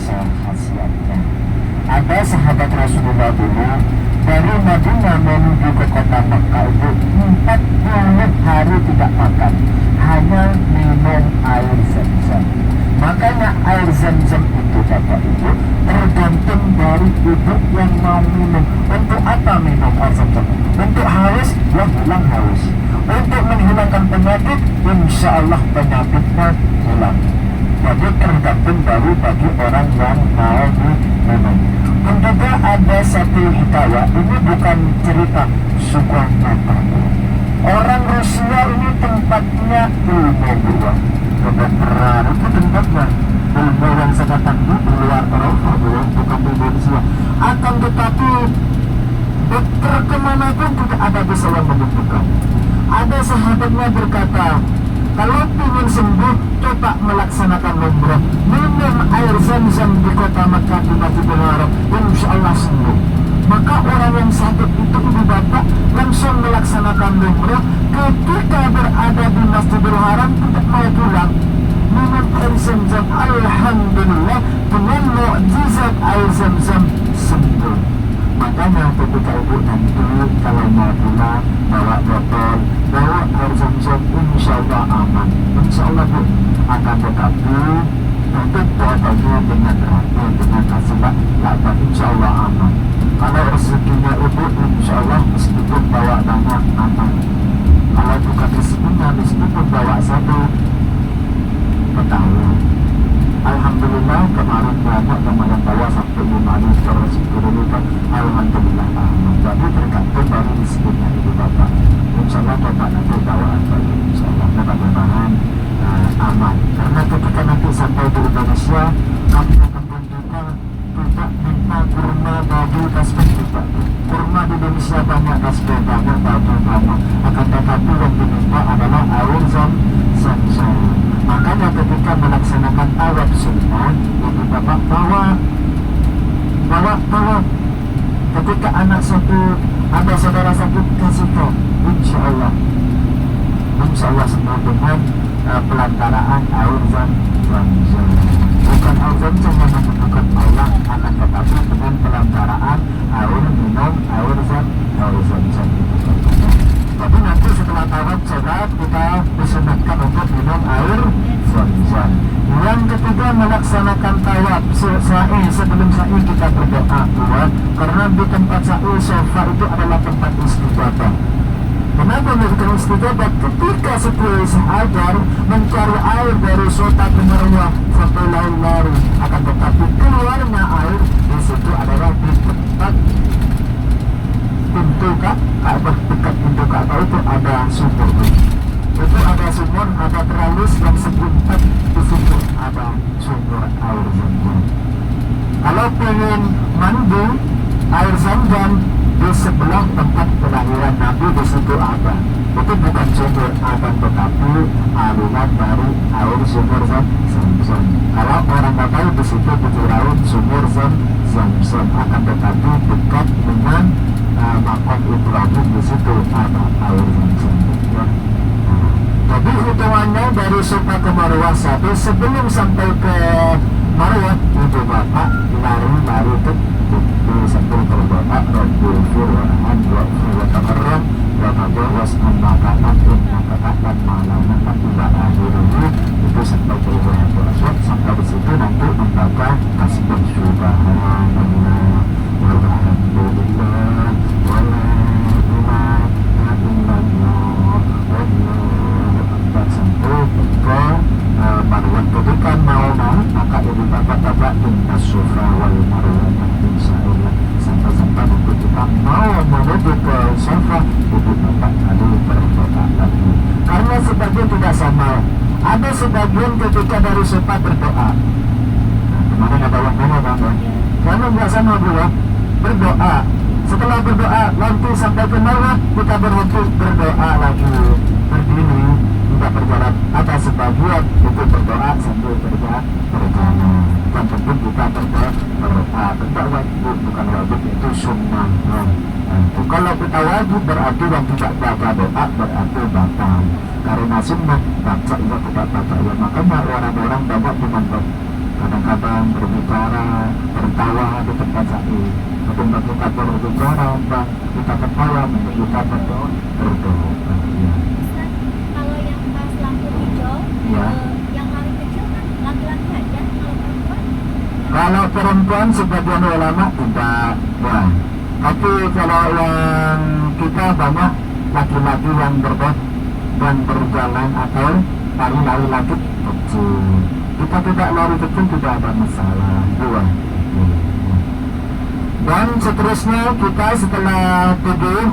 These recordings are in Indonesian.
khasiatnya. Ada sahabat Rasulullah dulu dari Madinah menuju ke kota Makkah itu 40 hari tidak makan, hanya minum air zam-zam. Makanya air zam-zam itu Bapak Ibu tergantung dari ibu yang mau minum. Untuk apa minum air zam-zam? Untuk haus, ya hilang haus. Untuk menghilangkan penyakit, insya Allah penyakitnya hilang. Jadi tergantung dari bagi orang yang mau minum. Dan juga ada satu hikayat, ini bukan cerita suku Bapak. Orang Rusia ini tempatnya ilmu buah. Kedokteran itu tempatnya ilmu yang sangat tinggi di luar Eropa, bukan di Indonesia. Akan tetapi dokter kemanapun tidak ada bisa yang menyembuhkan. Ada sahabatnya berkata, kalau ingin sembuh, coba melaksanakan umrah, minum air zam-zam di kota Makkah di Masjidil Haram, insya Allah sembuh. Maka orang yang sakit itu ibu bapak langsung melaksanakan umrah. Ketika berada di Masjidil Haram tidak mau pulang, minum air zam-zam, alhamdulillah dengan mukjizat air zam-zam sembuh. Makanya ketika ibu nanti kalau mau pulang bawa botol, bawa air zam-zam, insya Allah aman. Insya Allah bu, akan tetapi untuk botolnya dengan rapi, dengan kasih lakban, insya Allah aman. Kalau rezekinya ibu, insya Allah meskipun bawa banyak aman. Kalau bukan rezekinya, meskipun bawa satu petang. Alhamdulillah kemarin banyak yang bawa sampai 5 liter, 10 liter. Alhamdulillah aman. Jadi tergantung dari rezekinya ibu bapak. Insya Allah bapak nanti bawaan balik, insya Allah mudah-mudahan aman. Karena ketika nanti sampai di Indonesia, kami akan menunjukkan tidak minta kurma, baju, tasbih juga. Kurma di Indonesia banyak, tasbih banyak, baju banyak. Akan tetapi yang diminta adalah air zam-zam. Makanya ketika melaksanakan tawaf sunnah, ibu bapak bawa. Ketika anak satu, ada saudara sakit, kasih tahu, insya Allah semua dengan pelantaraan air zam-zam. Bukan air zam-zam yang menyebutkan Allah, akan tetapi dengan pelantaraan air minum air zam-zam. Tapi nanti setelah tawaf sholat kita disunatkan untuk minum air zam-zam. Yang ketiga melaksanakan tawaf sa'i. Sebelum sa'i kita berdoa karena di tempat sa'i sofa itu adalah tempat istijabah. Kenapa melakukan istijabah? Ketika setelah sehajar mencari air dari sofa ke Marwah sampai lari, akan tetapi keluarnya air di situ adalah di tempat pintu Ka'bah, dekat pintu Ka'bah itu ada sumur. Itu ada sumur, ada teralis yang sebentar di situ ada sumur air zam-zam. Kalau pengen mandi air zam-zam di sebelah tempat kelahiran Nabi di situ ada. Itu bukan sumur, akan tetapi aliran dari air sumur zam-zam. Kalau orang nggak tahu di situ dikirain sumur zam-zam, akan tetapi dekat dengan makam Ibrahim di situ ada air zam-zam. Jadi hitungannya dari Safa ke Marwah satu, sebelum sampai ke Marwah itu bapak lari ke sambil berdoa Rabbil Fir'an wa takarram wa tabawas an-makanan dan malaman ila akhirnya. Itu sampai ke Ibrahim sampai di situ nanti membaca tasbih subhanallah walhamdulillah wala ilaha illallah wallahu akbar sampai ke Marwah. Ketika mau maka ibu bapak inna sufa wal marwah insya Allah sampai nanti kita mau menuju ke sofa, ibu bapak tadi berdoa lagi. Karena sebagian tidak sama, ada sebagian ketika dari sofa berdoa. Kemarin ada waktu apa? Karena nggak sama berdoa. Setelah berdoa nanti sampai ke Marwah kita berhenti berdoa lagi, berdiri tidak berjalan. Ada sebagian itu berdoa sambil berjalan. Dan tentu kita berdoa tidak wajib, bukan wajib, itu sunnah. Kalau kita wajib berarti yang tidak baca doa berarti batal. Karena sunnah baca juga tidak baca. Makanya orang-orang banyak dengan kadang-kadang berbicara, tertawa di tempat sakit. Ketika kita berbicara, dan kita tertawa, kita berdoa. Ya. Kalau yang pas lampu hijau, Ya. yang paling kecil kan laki-laki aja, kalau perempuan. Kalau perempuan sebagian ulama tidak, ya. Tapi kalau yang kita banyak laki-laki yang berdoa dan berjalan atau lari-lari lagi kecil. Kita tidak lari kecil tidak ada masalah. Dua. Dan seterusnya kita setelah tujuh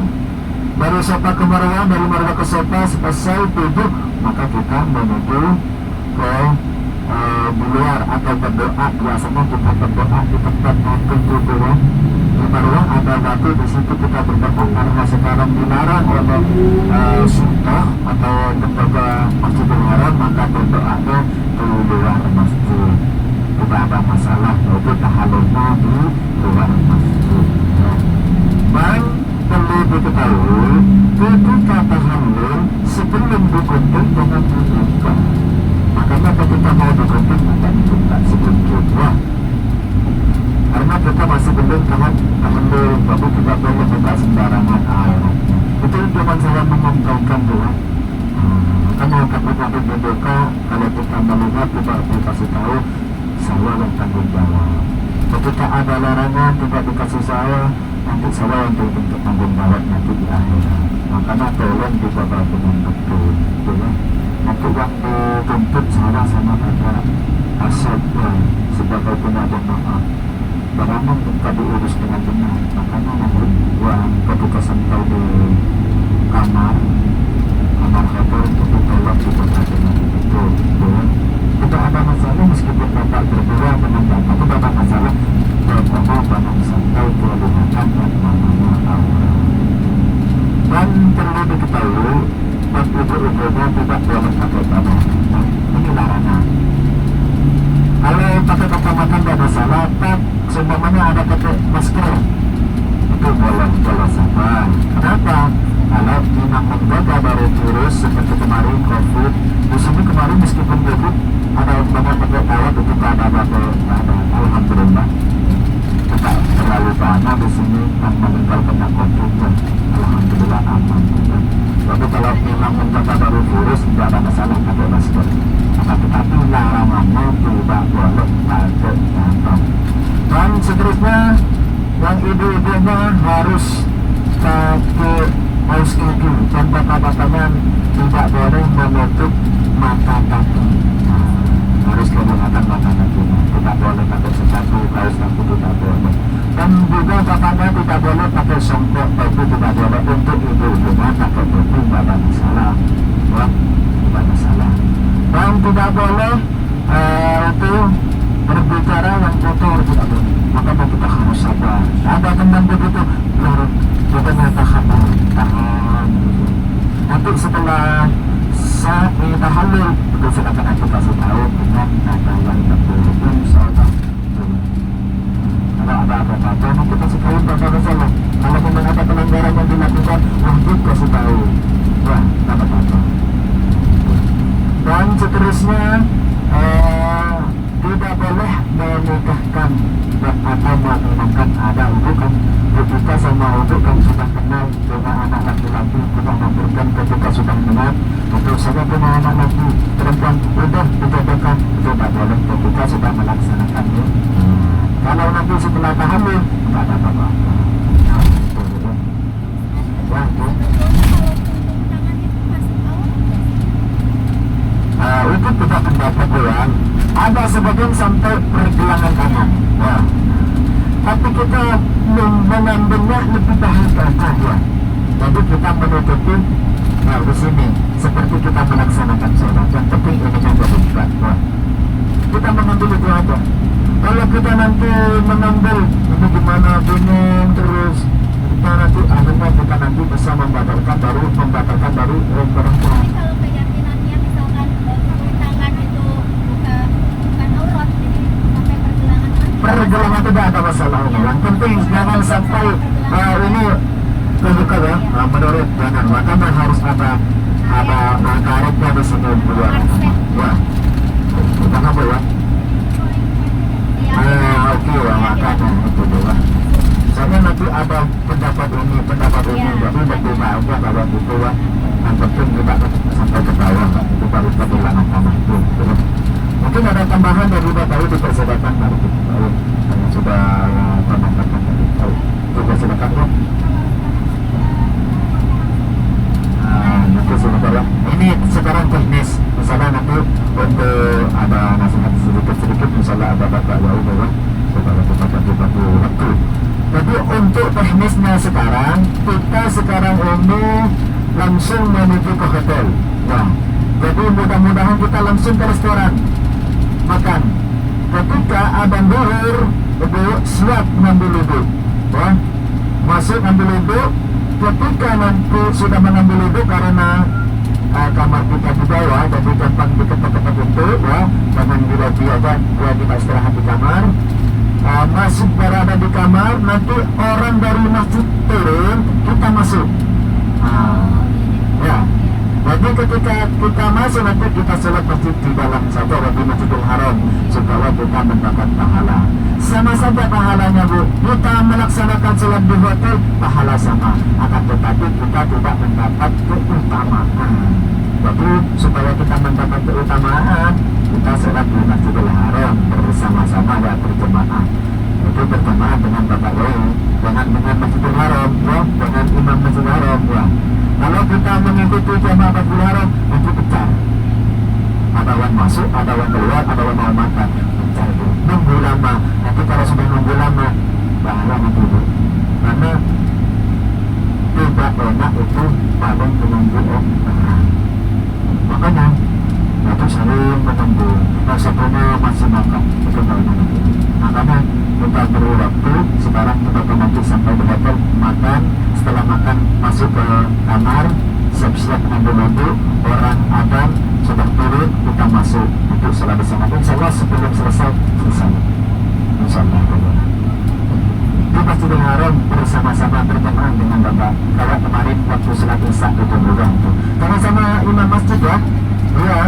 dari sofa ke marwah, dari marwah ke sofa, selesai tujuh, maka kita menuju ke di luar atau berdoa. Biasanya kita berdoa di tempat tujuh. Di marwah ada batu, di situ kita berdoa karena sekarang dilarang oleh sultan atau lembaga Masjidil Haram, maka berdoanya di luar masjid. Tidak ada masalah, yaitu tahallulnya di luar masjid. Dan perlu diketahui, ketika tahallul sebelum digunting dengan dibuka. Makanya ketika mau digunting maka dibuka sedikit, ya. Karena kita masih belum tahallul, baru kita boleh buka sembarangan air. Itu cuma saya mengungkapkan doa. Karena ketika dibuka, kalau kita melihat tidak dikasih tahu, saya yang tanggung jawab. Ketika ada larangan tidak dikasih saya, nanti saya yang untuk tanggung jawab nanti di akhirat. Makanya tolong dibawa dengan betul, ya. Nanti yang dituntut saya sama ada aset sebagai pengaduan maaf. Barangnya minta diurus dengan benar. Makanya mohon uang ketika sampai di kamar hotel untuk ditolong dibawa dengan betul, ya. Tidak ada masalah meskipun bapak berdua dengan bapak, tidak ada masalah. Bapak banyak santai kelihatan yang namanya Allah. Dan perlu diketahui, dan ibu-ibunya tidak boleh pakai kacamata. Ini larangan. Kalau pakai kacamata tidak masalah, tapi semuanya ada pakai masker. Itu boleh saja. Kenapa? Kalau memang menjaga dari virus seperti kemarin COVID, di sini kemarin meskipun COVID ada banyak pakai alat itu ada alhamdulillah tidak terlalu banyak di sini yang meninggal kena COVID, alhamdulillah aman. Tapi kalau memang menjaga dari virus tidak ada masalah pakai masker. Tetapi larangannya tidak boleh pakai kantong. Dan seterusnya yang ibu-ibunya harus pakai kaos kaki dan bapak-bapaknya tidak boleh menutup mata kaki. Harus kelihatan mata kaki, tidak boleh pakai sepatu, kaos kaki tidak boleh. Dan juga bapaknya tidak boleh pakai songkok, itu tidak boleh. Untuk ibu-ibunya pakai topi tidak ada masalah, ya, tidak masalah. Dan tidak boleh itu berbicara yang kotor, tidak boleh. Maka kita harus sabar. Ada teman begitu, bukannya tahan. Nanti setelah saat tahallul, itu silakan aku kasih tahu dengan nada yang betul, insyaallah. Kalau ada apa-apa, nanti kasih tahu Bapak Rasulullah. Kalau memang ada pelanggaran yang dilakukan, wajib kasih tahu. Wah, dapat apa? Dan seterusnya, tidak boleh menikahkan atau menginginkan ada hubungan ketika sama ibu kan sudah kenal dengan anak laki-laki, kita memberikan ketika sudah kenal untuk saya punya anak laki perempuan udah dijodohkan, itu tidak boleh ketika sudah melaksanakannya. Kalau nanti setelah tahallul tidak ada apa-apa. Itu tidak pendapat doang. Ada sebagian sampai pergelangan tangan. Wah. Tapi kita mengambilnya lebih baik saja. Jadi kita menutupi di sini seperti kita melaksanakan sholat. Yang penting ini yang berubah. Kita mengambil itu aja. Kalau kita nanti mengambil itu gimana bingung terus, kita nanti akhirnya kita nanti bisa membatalkan baru orang tua. Kalau keyakinannya misalkan tangan itu bukan aurat, jadi sampai pergelangan Pergelangan tidak ada masalah. Yang penting jangan sampai ini terbuka ya. Menurut jangan, makanya harus ada karetnya di sini keluar. Wah, kita apa ya? ada pendapat ini, Iya. jadi berdoa aja bahwa itu ya. Yang penting kita sampai ke bawah, itu baru kita lakukan itu. Mungkin ada tambahan dari Bapak Ibu dipersilakan, mari kita tahu. Karena sudah tambahkan dari tahu. Dipersilakan ya. Itu sebenarnya. Ini sekarang teknis. Misalnya nanti untuk ada nasihat sedikit, misalnya ada Bapak Yau bahwa supaya kita bagi waktu. Jadi untuk teknisnya sekarang, kita sekarang ini langsung menuju ke hotel. Nah, jadi mudah-mudahan kita langsung ke restoran makan. Ketika abang duhur, ibu siap ngambil wudhu, ya, masuk ngambil wudhu. Ketika nanti sudah mengambil wudhu karena kamar kita di bawah, jadi gampang diketok-ketok itu, ya, jangan di lobby aja, dia kita istirahat di kamar. Masuk berada di kamar, nanti orang dari masjid turun, kita masuk. Ya, jadi ketika kita masuk nanti kita sholat masjid di dalam saja, di Masjidil Haram, supaya kita mendapat pahala. Sama saja pahalanya Bu, kita melaksanakan sholat di hotel, pahala sama, akan tetapi kita tidak mendapat keutamaan. Jadi supaya kita mendapat keutamaan, kita sholat di Masjidil Haram bersama-sama ya, berjemaah. Itu berjemaah dengan Bapak Yai, dengan Masjidil Haram, ya, dengan Imam Masjidil Haram, ya. Kalau kita mengikuti jemaah Masjidil Haram, nanti pecah. Ada yang masuk, ada yang keluar, ada yang mau makan. Pecah itu. Nunggu lama. Nanti kalau sudah nunggu lama, bahaya nanti Bu. Karena tidak enak itu paling menunggu orang. Makanya itu sering menunggu. Sebelumnya masih makan. Itu paling menunggu. Makanya kita beri waktu. Sekarang kita nanti sampai di hotel makan. Setelah makan masuk ke kamar, siap-siap mengambil wudhu. Orang adam sudah turun, kita masuk untuk sholat bersama. Insya Allah sebelum selesai. Insya Allah. Di Masjidil Haram bersama-sama berjemaah dengan Bapak. Kayak kemarin waktu sholat isya itu juga itu. Karena sama imam masjid ya. Iya.